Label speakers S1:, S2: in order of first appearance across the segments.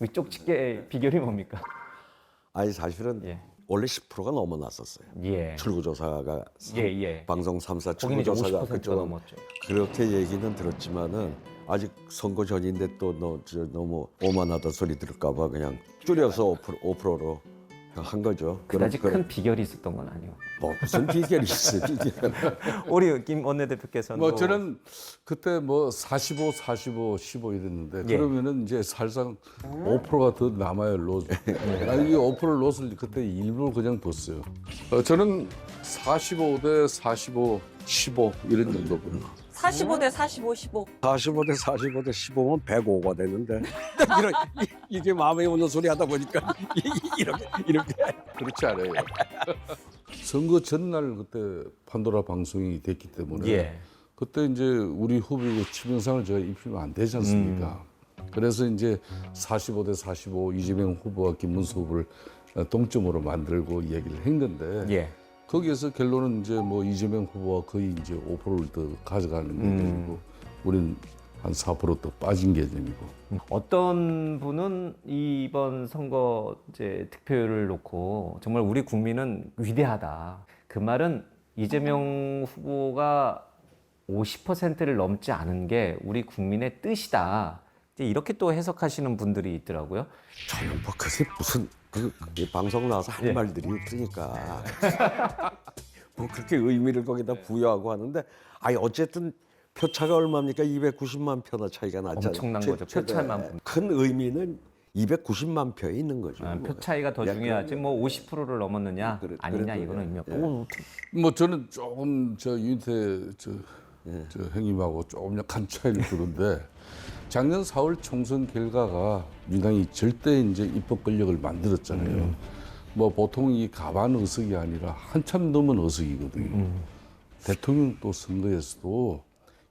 S1: 위쪽 집계 비결이 뭡니까?
S2: 아니 사실은
S1: 예.
S2: 원래 10%가 넘어났었어요.
S1: 예.
S2: 출구조사가
S1: 예.
S2: 방송 3사
S1: 거기는 이제
S2: 출구조사가
S1: 50%가
S2: 그쪽은
S1: 넘었죠.
S2: 그렇게 얘기는 들었지만은 아직 선거 전인데 또 너무 오만하다 소리 들을까봐 그냥 줄여서 5%로 한 거죠.
S1: 그다지 큰 비결이 있었던 건 아니고.
S2: 뭐 무슨 비결이 있어요, 비결.
S1: 우리 김 원내대표께서는
S3: 뭐 저는 그때 뭐 45, 45, 15 이랬는데
S1: 예.
S3: 그러면은 이제 사실상 5%가 더 남아요, 로스. 아니, 이 5% 로스를 그때 일부러 그냥 뒀어요. 저는 45대 45, 15 이런 정도 보는 거.
S4: 45대 45, 15.
S2: 45대 45대 15면 105가 되는데 이게 마음에 오는 소리 하다 보니까 이렇게
S3: 그렇지 않아요. 선거 전날 그때 판도라 방송이 됐기 때문에
S1: 예.
S3: 그때 이제 우리 후보이고 치명상을 제가 입히면 안 되지 않습니까? 그래서 이제 45대 45 이재명 후보와 김문수 후보를 동점으로 만들고 얘기를 했는데
S1: 예.
S3: 거기에서 결론은 이제 뭐 이재명 후보가 거의 이제 5%를 더 가져가는 개념이고 우리는 한 4%더 빠진 개념이고.
S1: 어떤 분은 이번 선거 이제 득표율을 놓고 정말 우리 국민은 위대하다. 그 말은 이재명 후보가 50%를 넘지 않은 게 우리 국민의 뜻이다. 이제 이렇게 또 해석하시는 분들이 있더라고요.
S2: 저는 뭐 그게 무슨 방송 나와서 할
S1: 예.
S2: 말들이 없으니까 뭐 그렇게 의미를 거기다 부여하고 하는데 아니 어쨌든 표차가 얼마입니까? 290만 표나 차이가 났잖아요.
S1: 엄청난 거죠. 표 차이만.
S2: 큰 의미는 290만 표에 있는 거죠.
S1: 표 차이가 더
S2: 야,
S1: 중요하지 뭐 50%를 넘었느냐 아니냐
S2: 그래도,
S1: 이거는 의미 없고.
S2: 예.
S1: 오,
S3: 뭐 저는 조금 저 윤태 저 형님하고 조금 약간 차이를 두는데 작년 4월 총선 결과가 민당이 절대 이제 입법 권력을 만들었잖아요. 뭐 보통 이 가반 의석이 아니라 한참 넘은 의석이거든요. 대통령 또 선거에서도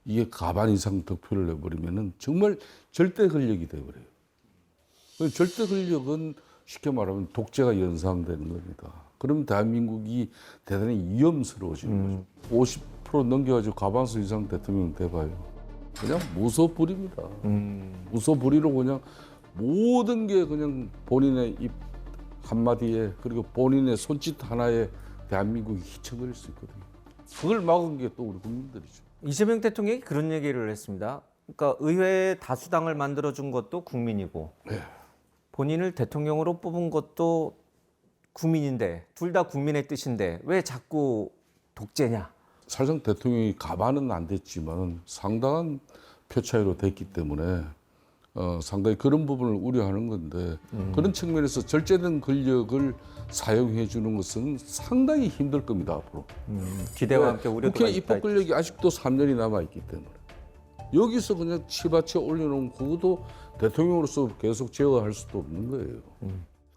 S3: 이게 가반 이상 득표를 내버리면은 정말 절대 권력이 돼버려요. 그 절대 권력은 쉽게 말하면 독재가 연상되는 겁니다. 그럼 대한민국이 대단히 위험스러워지는 거죠. 50% 넘겨가지고 과반수 이상 대통령 돼봐요. 그냥 무소불위입니다. 무소불위로 그냥 모든 게 그냥 본인의 입 한마디에 그리고 본인의 손짓 하나에 대한민국이 희청거릴 수 있거든요. 그걸 막은 게 또 우리 국민들이죠.
S1: 이재명 대통령이 그런 얘기를 했습니다. 그러니까 의회 다수당을 만들어준 것도 국민이고 본인을 대통령으로 뽑은 것도 국민인데 둘 다 국민의 뜻인데 왜 자꾸 독재냐?
S3: 사실상 대통령이 가반은 안 됐지만 상당한 표 차이로 됐기 때문에 상당히 그런 부분을 우려하는 건데 그런 측면에서 절제된 권력을 사용해 주는 것은 상당히 힘들 겁니다 앞으로.
S1: 기대와 함께 우려가
S3: 국회
S1: 있다.
S3: 입법 권력이 아직도 3년이 남아 있기 때문에 여기서 그냥 치받쳐 올려놓은 그것도 대통령으로서 계속 제어할 수도 없는 거예요.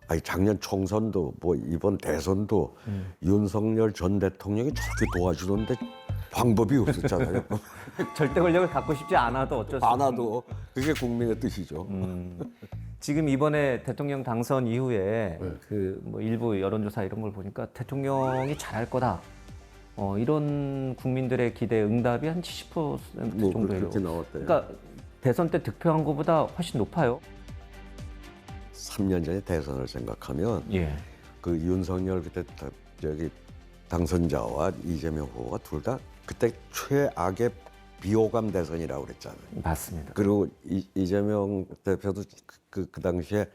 S2: 아니 작년 총선도 뭐 이번 대선도 윤석열 전 대통령이 저렇게 도와주는데 방법이 없었잖아요.
S1: 절대 권력을 갖고 싶지 않아도 어쩔 수
S2: 안
S1: 없는.
S2: 와도 그게 국민의 뜻이죠.
S1: 지금 이번에 대통령 당선 이후에
S3: 네.
S1: 그 뭐 일부 여론조사 이런 걸 보니까 대통령이 잘할 거다. 이런 국민들의 기대 응답이 한 70%
S2: 뭐
S1: 정도예요.
S2: 그렇게 나왔대요.
S1: 그러니까 대선 때 득표한 것보다 훨씬 높아요.
S2: 3년 전에 대선을 생각하면
S1: 예.
S2: 그 윤석열 그때 저기 당선자와 이재명 후보가 둘 다 그때 최악의 비호감 대선이라고 그랬잖아요.
S1: 맞습니다.
S2: 그리고 이재명 대표도 그 당시에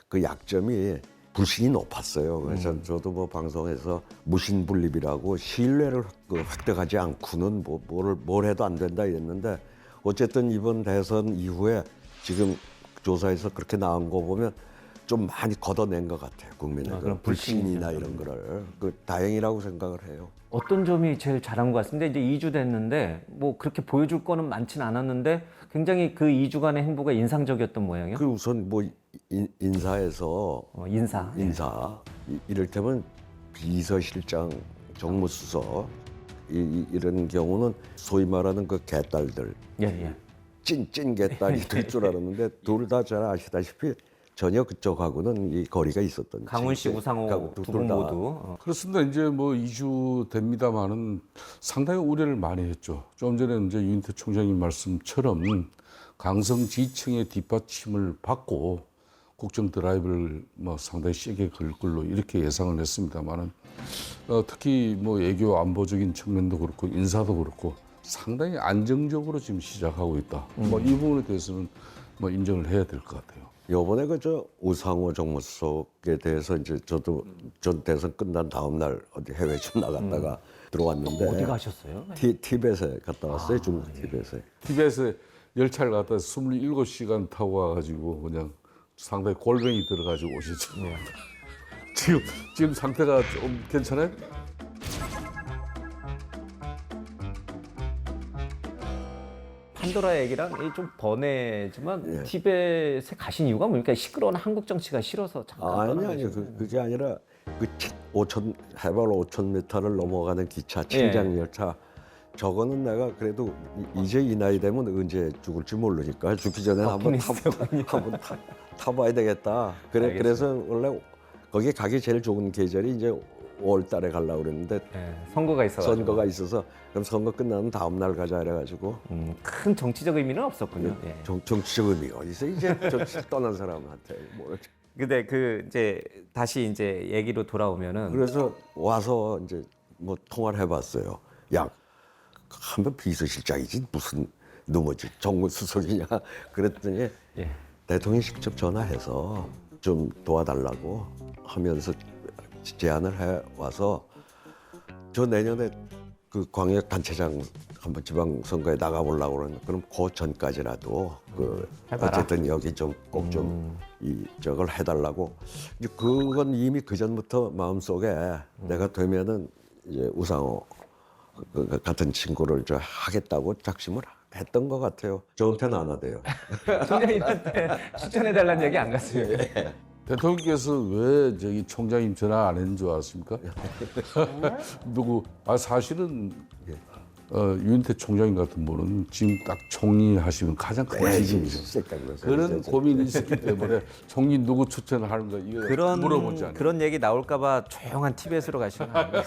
S2: 그 약점이 불신이 높았어요. 그래서 저도 뭐 방송에서 무신분립이라고 신뢰를 획득하지 않고는 뭘 해도 안 된다 이랬는데 어쨌든 이번 대선 이후에 지금 조사에서 그렇게 나온 거 보면 좀 많이 걷어낸 것 같아요. 국민의
S1: 그럼
S2: 그런
S1: 불신이
S2: 불신이나 이런 거를 다행이라고 생각을 해요.
S1: 어떤 점이 제일 잘한 것 같습니다. 이제 2주 됐는데 뭐 그렇게 보여줄 거는 많지는 않았는데 굉장히 그 2주간의 행보가 인상적이었던 모양이에요.
S2: 그 우선 뭐 인사에서
S1: 인사.
S2: 이를테면 비서실장, 정무수석 이런 경우는 소위 말하는 그 개딸들
S1: 예.
S2: 찐 개딸이 될 줄 알았는데 둘 다 잘 아시다시피 전혀 그쪽하고는 이 거리가 있었던
S1: 강훈 씨,
S2: 친구들.
S1: 우상호 두 분
S2: 다.
S1: 모두.
S3: 그렇습니다. 이제 뭐 2주 됩니다만은 상당히 우려를 많이 했죠. 좀 전에 이제 윤태 총장님 말씀처럼 강성지층의 뒷받침을 받고 국정 드라이브를 뭐 상당히 세게 걸 걸로 이렇게 예상을 했습니다만은 특히 뭐 외교 안보적인 측면도 그렇고 인사도 그렇고 상당히 안정적으로 지금 시작하고 있다. 뭐 이 부분에 대해서는 뭐 인정을 해야 될 것 같아요.
S2: 요번에 그저 우상호 정무수석에 대해서 이제 저도 전 대선 끝난 다음 날 어디 해외 좀 나갔다가 들어왔는데
S1: 어디 가셨어요?
S2: 티벳에 갔다 왔어요. 중국 티벳에.
S3: 티벳에 열차를 갔다 27시간 타고 와가지고 그냥 상당히 골뱅이 들어가지고 오셨죠. 지금 상태가 좀 괜찮아요?
S1: 판도라 얘기랑 좀 번외지만 티벳에 가신 이유가 뭡니까? 시끄러운 한국 정치가 싫어서 잠깐
S2: 아니
S1: 떠나가시고.
S2: 그게 아니라 그 5천 해발 5,000m를 넘어가는 기차 침장 열차 저거는 내가 그래도 이제 이 나이 되면 언제 죽을지 모르니까 죽기 전에 한번 타봐야 되겠다. 그래서 원래 거기 가기 제일 좋은 계절이 이제 5월달에 가려고 그랬는데
S1: 네, 선거가 있어가지고.
S2: 선거가 있어서 그럼 선거 끝나는 다음 날 가자 이래가지고
S1: 큰 정치적 의미는 없었군요. 예.
S2: 정치적 의미가 어디서 이제 정치 떠난 사람한테 뭐
S1: 근데 그 이제 다시 이제 얘기로 돌아오면은
S2: 그래서 와서 이제 뭐 통화를 해봤어요. 야, 한번 비서실장이지 무슨 누구지 정무수석이냐 그랬더니
S1: 예.
S2: 대통령이 직접 전화해서 좀 도와달라고 하면서 제안을 해 와서 저 내년에 그 광역 단체장 한번 지방 선거에 나가보려고 그러는 그럼 그 전까지라도 그
S1: 해봐라.
S2: 어쨌든 여기 좀 꼭 좀 이 저걸 해달라고 이제 그건 이미 그 전부터 마음속에 내가 되면은 이제 우상호 그 같은 친구를 저 하겠다고 작심을 했던 것 같아요. 저한테는 안 하대요.
S1: 총장님한테 추천해달라는 얘기 안 갔어요.
S3: 대통령께서 왜 저기 총장님 전화 안 했는 줄 아십니까? 누구? 사실은 유인태 총장님 같은 분은 지금 딱 총리 하시면 가장 큰 지지이죠. 그런 고민이 있었기 때문에 총리 누구 추천하는가 이거 물어보지 않아요.
S1: 그런 얘기 나올까봐 조용한 티벳으로 가시면 안 돼요.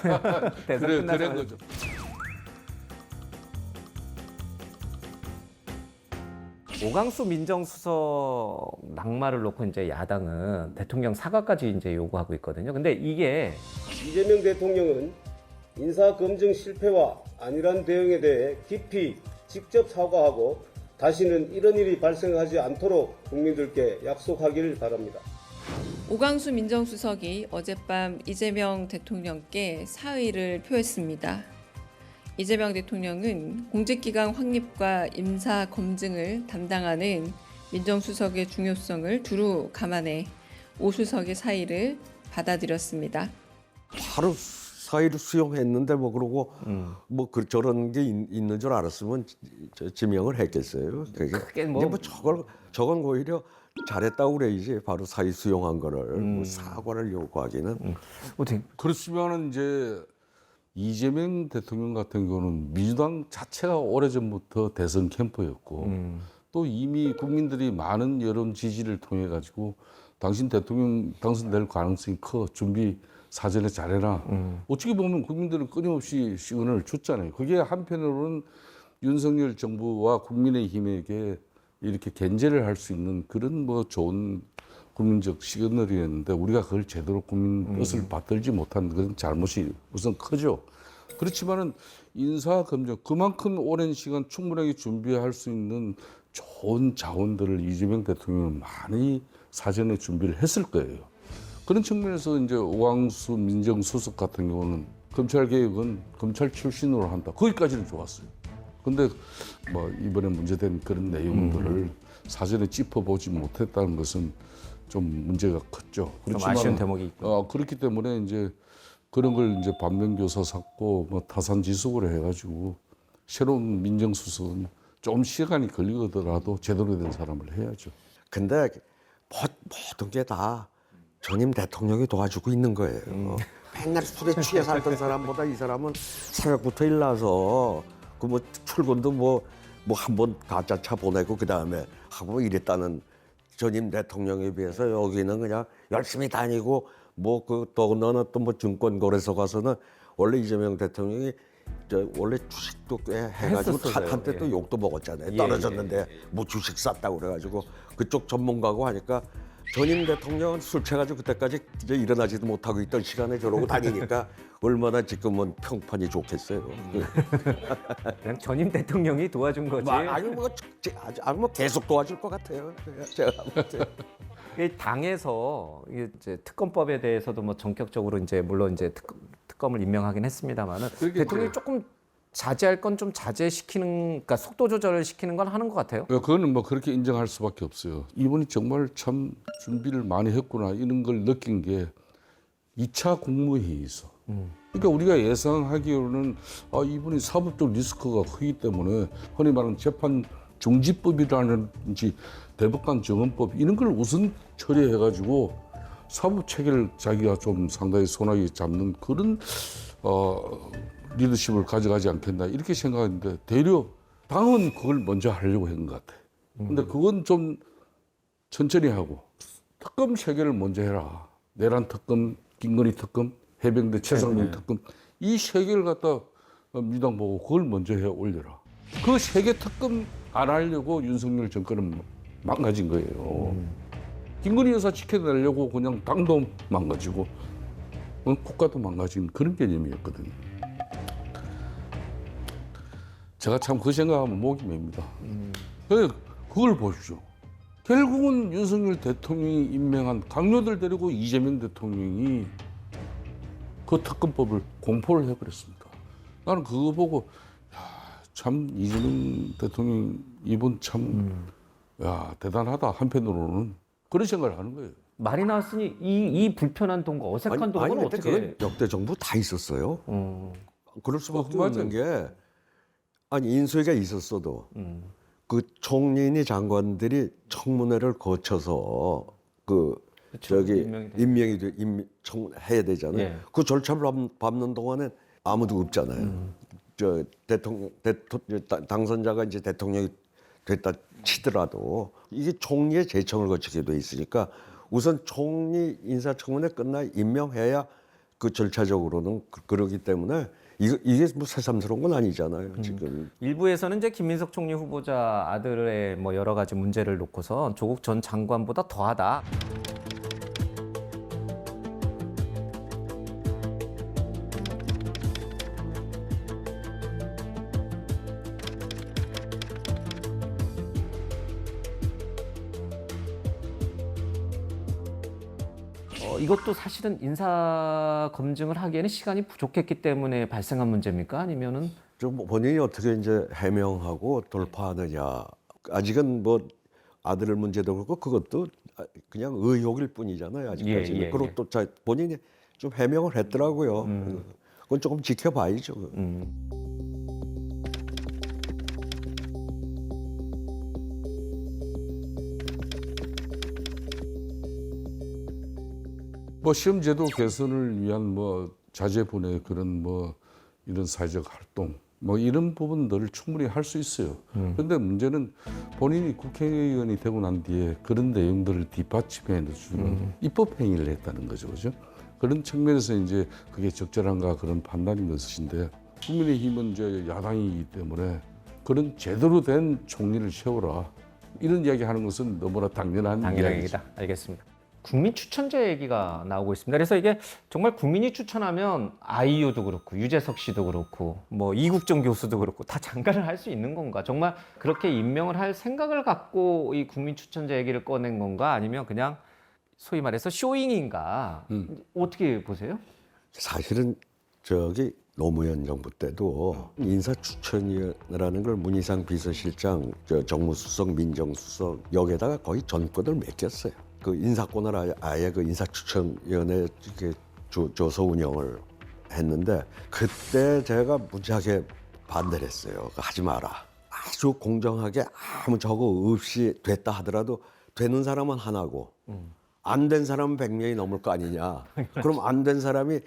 S1: 대선
S3: 그래
S1: 끝나서
S3: 그런 거죠.
S1: 오강수 민정수석 낙마를 놓고 이제 야당은 대통령 사과까지 이제 요구하고 있거든요. 근데 이게
S5: 이재명 대통령은 인사검증 실패와 안일한 대응에 대해 깊이 직접 사과하고 다시는 이런 일이 발생하지 않도록 국민들께 약속하기를 바랍니다.
S4: 오강수 민정수석이 어젯밤 이재명 대통령께 사의를 표했습니다. 이재명 대통령은 공직기강 확립과 임사 검증을 담당하는 민정수석의 중요성을 두루 감안해 오 수석의 사의를 받아들였습니다.
S2: 바로 사의를 수용했는데 뭐 그러고 뭐 저런 게 있는 줄 알았으면 지명을 했겠어요.
S1: 크게
S2: 뭐, 뭐 저건 오히려 잘했다고 그래야지 바로 사의 수용한 거를 뭐 사과를 요구하기는
S1: 어떻게
S3: 그렇지만은 이제 이재명 대통령 같은 경우는 민주당 자체가 오래전부터 대선 캠프였고 또 이미 국민들이 많은 여론 지지를 통해 가지고 당신 대통령 당선될 가능성이 커 준비 사전에 잘해라. 어떻게 보면 국민들은 끊임없이 시그널을 줬잖아요. 그게 한편으로는 윤석열 정부와 국민의힘에게 이렇게 견제를 할 수 있는 그런 뭐 좋은 국민적 시그널이었는데 우리가 그걸 제대로 국민 뜻을 받들지 못한 그런 잘못이 우선 크죠. 그렇지만은 인사검증 그만큼 오랜 시간 충분하게 준비할 수 있는 좋은 자원들을 이재명 대통령은 많이 사전에 준비를 했을 거예요. 그런 측면에서 이제 오광수 민정수석 같은 경우는 검찰개혁은 검찰 출신으로 한다. 거기까지는 좋았어요. 근데 뭐 이번에 문제된 그런 내용들을 사전에 짚어보지 못했다는 것은 좀 문제가 컸죠.
S1: 좀 아쉬운 대목이 있고.
S3: 그렇기 때문에 이제 그런 걸 이제 반면교사 샀고 뭐 타산지석으로 해가지고 새로운 민정수석은 좀 시간이 걸리더라도 제대로 된 사람을 해야죠.
S2: 근데 모든 게 다 전임 대통령이 도와주고 있는 거예요. 맨날 술에 취해 살던 사람보다 이 사람은 새벽부터 일나서 그 뭐 출근도 뭐 한 번 가짜 차 보내고 그 다음에 하고 이랬다는 전임 대통령에 비해서 여기는 그냥 열심히 다니고 뭐 그 더군다나 또 뭐 증권거래소 가서는 원래 이재명 대통령이 원래 주식도 꽤 해가지고
S1: 했었어요.
S2: 한때 또
S1: 예.
S2: 욕도 먹었잖아요.
S1: 예,
S2: 떨어졌는데 뭐 주식 쌌다고 그래가지고 그쪽 전문가고 하니까 전임 대통령은 술 취해가지고 그때까지 이제 일어나지도 못하고 있던 시간에 저러고 다니니까 얼마나 지금은 평판이 좋겠어요.
S1: 그냥 전임 대통령이 도와준 거지.
S2: 뭐 계속 도와줄 것 같아요. 제가 볼 때.
S1: 이 당에서 이제 특검법에 대해서도 뭐 전격적으로 이제 물론 이제 특검을 임명하긴 했습니다만은
S3: 그러게
S1: 대통령이 조금 자제할 건 좀 자제시키는, 그러니까 속도 조절을 시키는 건 하는 것 같아요.
S3: 그거는 뭐 그렇게 인정할 수밖에 없어요. 이분이 정말 참 준비를 많이 했구나 이런 걸 느낀 게 2차 국무회의에서. 그러니까 우리가 예상하기로는 이분이 사법적 리스크가 크기 때문에 흔히 말하는 재판 중지법이라든지 대법관 정원법 이런 걸 우선 처리해가지고 사법 체계를 자기가 좀 상당히 손아귀 잡는 그런 리더십을 가져가지 않겠나 이렇게 생각했는데 되려 당은 그걸 먼저 하려고 한 것 같아. 근데 그건 좀 천천히 하고 특검 체계를 먼저 해라. 내란 특검, 김건희 특검, 해병대 최상병 특검 이 세 개를 갖다 민주당 보고 그걸 먼저 해 올려라. 그 세 개 특검 안 하려고 윤석열 정권은 망가진 거예요. 김건희 여사 지켜내려고 그냥 당도 망가지고 국가도 망가진 그런 개념이었거든요. 제가 참 그 생각하면 목이 맵니다. 그걸 보십시오. 결국은 윤석열 대통령이 임명한 강요들 데리고 이재명 대통령이 그 특검법을 공포를 해버렸습니다. 나는 그거 보고 참 이재명 대통령 이분 참 대단하다 한편으로는 그런 생각을 하는 거예요.
S1: 말이 나왔으니 이 불편한 동거, 어색한 동거는
S2: 근데
S1: 어떻게?
S2: 그건 역대 정부 다 있었어요. 그럴 수밖에 없는 게 인수위가 있었어도 그 총리니 장관들이 청문회를 거쳐서 임명이 해야 되잖아요.
S1: 예.
S2: 그 절차를 밟는 동안에 아무도 없잖아요. 당선자가 이제 대통령이 됐다 치더라도 이게 총리의 제청을 거치게 돼 있으니까 우선 총리 인사청문회 끝나 임명해야 그 절차적으로는 그러기 때문에 이게 뭐 새삼스러운 건 아니잖아요. 지금
S1: 일부에서는 이제 김민석 총리 후보자 아들의 뭐 여러 가지 문제를 놓고서 조국 전 장관보다 더하다. 이것도 사실은 인사 검증을 하기에는 시간이 부족했기 때문에 발생한 문제입니까? 아니면은
S2: 좀 본인이 어떻게 이제 해명하고 돌파하느냐. 아직은 뭐 아들 문제도 그렇고 그것도 그냥 의혹일 뿐이잖아요. 아직까지는.
S1: 예.
S2: 그리고 또 본인이 좀 해명을 했더라고요. 그건 조금 지켜봐야죠.
S3: 뭐 시험제도 개선을 위한 뭐 자제분의 그런 뭐 이런 사회적 활동 뭐 이런 부분들을 충분히 할 수 있어요. 그런데 문제는 본인이 국회의원이 되고 난 뒤에 그런 내용들을 뒷받침해 주는 입법 행위를 했다는 거죠, 그죠? 그런 측면에서 이제 그게 적절한가 그런 판단인 것인데 국민의힘은 이제 야당이기 때문에 그런 제대로 된 총리를 세워라 이런 이야기하는 것은 너무나 당연한 이야기죠.
S1: 얘기다. 알겠습니다. 국민 추천제 얘기가 나오고 있습니다. 그래서 이게 정말 국민이 추천하면 아이유도 그렇고 유재석 씨도 그렇고 뭐 이국정 교수도 그렇고 다 장관을 할 수 있는 건가? 정말 그렇게 임명을 할 생각을 갖고 이 국민 추천제 얘기를 꺼낸 건가? 아니면 그냥 소위 말해서 쇼잉인가? 어떻게 보세요?
S2: 사실은 노무현 정부 때도 인사추천위원회라는 걸 문희상 비서실장, 정무수석, 민정수석 여기에다가 거의 전권을 맡겼어요. 그 인사권을 아예 그 인사추천위원회 줘서 운영을 했는데 그때 제가 무지하게 반대를 했어요. 하지 마라. 아주 공정하게 아무 저거 없이 됐다 하더라도 되는 사람은 하나고 안 된 사람은 100명이 넘을 거 아니냐. 그럼 안 된 사람이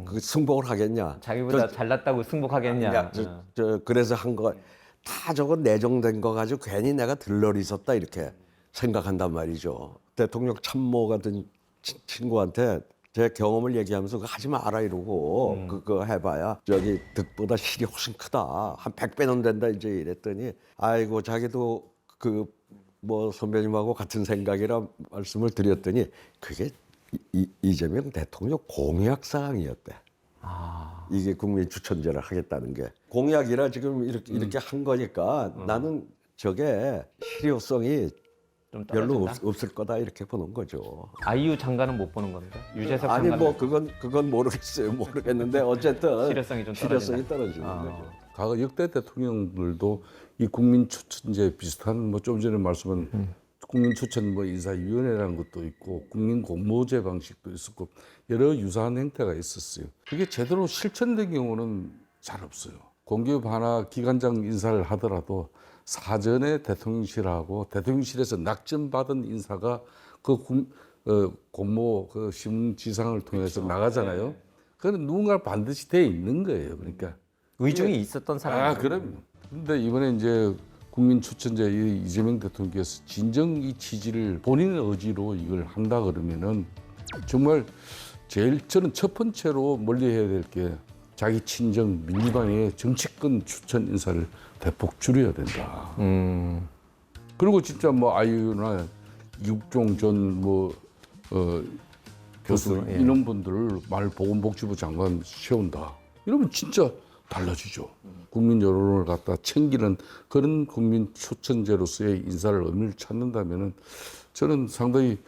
S2: 그 승복을 하겠냐.
S1: 자기보다 잘났다고 승복하겠냐.
S2: 그래서 한 거 다 저거 내정된 거 가지고 괜히 내가 들러리 있었다 이렇게 생각한단 말이죠. 대통령 참모 같은 친구한테 제 경험을 얘기하면서 그거 하지 마라 이러고 그거 해봐야 득보다 실이 훨씬 크다. 한 100배는 된다 이제 이랬더니 아이고 자기도 그 뭐 선배님하고 같은 생각이라 말씀을 드렸더니 그게 이재명 대통령 공약 사항이었대. 이게 국민 추천제를 하겠다는 게 공약이라 지금 이렇게 한 거니까 나는 저게 실효성이
S1: 좀
S2: 별로
S1: 떨어진다?
S2: 없을 거다 이렇게 보는 거죠.
S1: 아이유 장관은 못 보는 겁니다. 유재석
S2: 아니
S1: 장관
S2: 뭐 그건 모르겠어요. 모르겠는데 어쨌든
S1: 실효성이 좀
S2: 실효성이
S1: 떨어지는
S2: 떨어지는 거죠.
S3: 과거 역대 대통령들도 이 국민 추천제 비슷한 뭐 좀 전에 말씀한 국민 추천 뭐 인사위원회라는 것도 있고 국민 공모제 방식도 있었고 여러 유사한 행태가 있었어요. 그게 제대로 실천된 경우는 잘 없어요. 공기업 하나 기관장 인사를 하더라도 사전에 대통령실하고 대통령실에서 낙점받은 인사가 그 공모 그 신문지상을 통해서 나가잖아요. 그건 누군가 반드시 돼 있는 거예요. 그러니까
S1: 의중이 있었던 사람.
S3: 아, 그럼요. 근데 이번에 이제 국민 추천제 이재명 대통령께서 진정 이 취지를 본인의 의지로 이걸 한다 그러면은 정말 제일 저는 첫 번째로 멀리해야 될 게 자기 친정 민주당의 정치권 추천 인사를 대폭 줄여야 된다. 그리고 진짜 뭐 아이유나 이국종 전 교수
S1: 예.
S3: 이런 분들을 보건복지부 장관 세운다. 이러면 진짜 달라지죠. 국민 여론을 갖다 챙기는 그런 국민 추천제로서의 인사를 의미를 찾는다면은 저는 상당히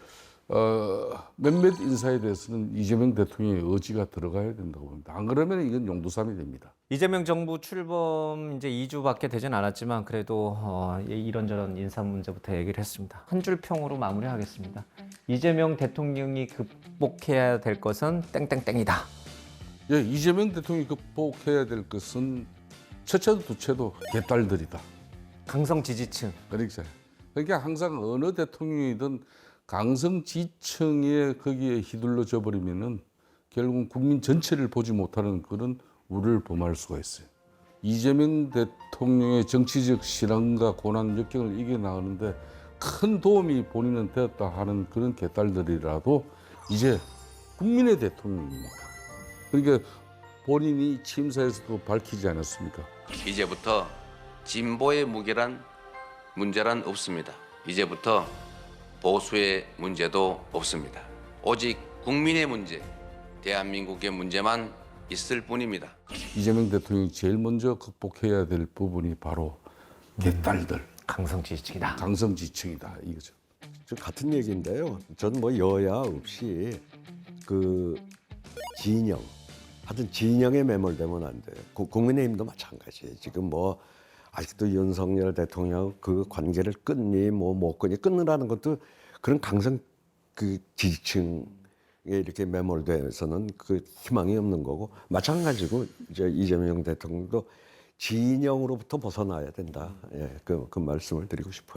S3: 몇몇 인사에 대해서는 이재명 대통령의 의지가 들어가야 된다고 봅니다. 안 그러면 이건 용두삼이 됩니다.
S1: 이재명 정부 출범 이제 2주밖에 되진 않았지만 그래도 이런저런 인사 문제부터 얘기를 했습니다. 한 줄 평으로 마무리하겠습니다. 이재명 대통령이 극복해야 될 것은 땡땡땡이다.
S3: 예, 이재명 대통령이 극복해야 될 것은 첫째도 둘째도 개딸들이다.
S1: 강성 지지층.
S3: 그러니까 항상 어느 대통령이든 강성 지층에 거기에 휘둘러져 버리면은 결국 국민 전체를 보지 못하는 그런 우를 범할 수가 있어요. 이재명 대통령의 정치적 실황과 고난 역경을 이겨나가는데 큰 도움이 본인은 되었다 하는 그런 개딸들이라도 이제 국민의 대통령입니다. 그러니까 본인이 취임사에서도 밝히지 않았습니까?
S6: 이제부터 진보의 무게란 문제란 없습니다. 이제부터 보수의 문제도 없습니다. 오직 국민의 문제, 대한민국의 문제만 있을 뿐입니다.
S3: 이재명 대통령이 제일 먼저 극복해야 될 부분이 바로 개딸들,
S1: 강성 지지층이다.
S3: 강성 지층이다 이거죠.
S2: 저 같은 얘기인데요. 전 뭐 여야 없이 그 진영, 하여튼 진영에 매몰되면 안 돼요. 국민의힘도 마찬가지예요. 지금 뭐 아직도 윤석열 대통령 그 관계를 끊니 뭐 못 끊니 끊느라는 것도 그런 강성 그 지지층에 이렇게 매몰돼서는 그 희망이 없는 거고 마찬가지고 이제 이재명 대통령도 진영으로부터 벗어나야 된다. 예, 그 말씀을 드리고 싶어요.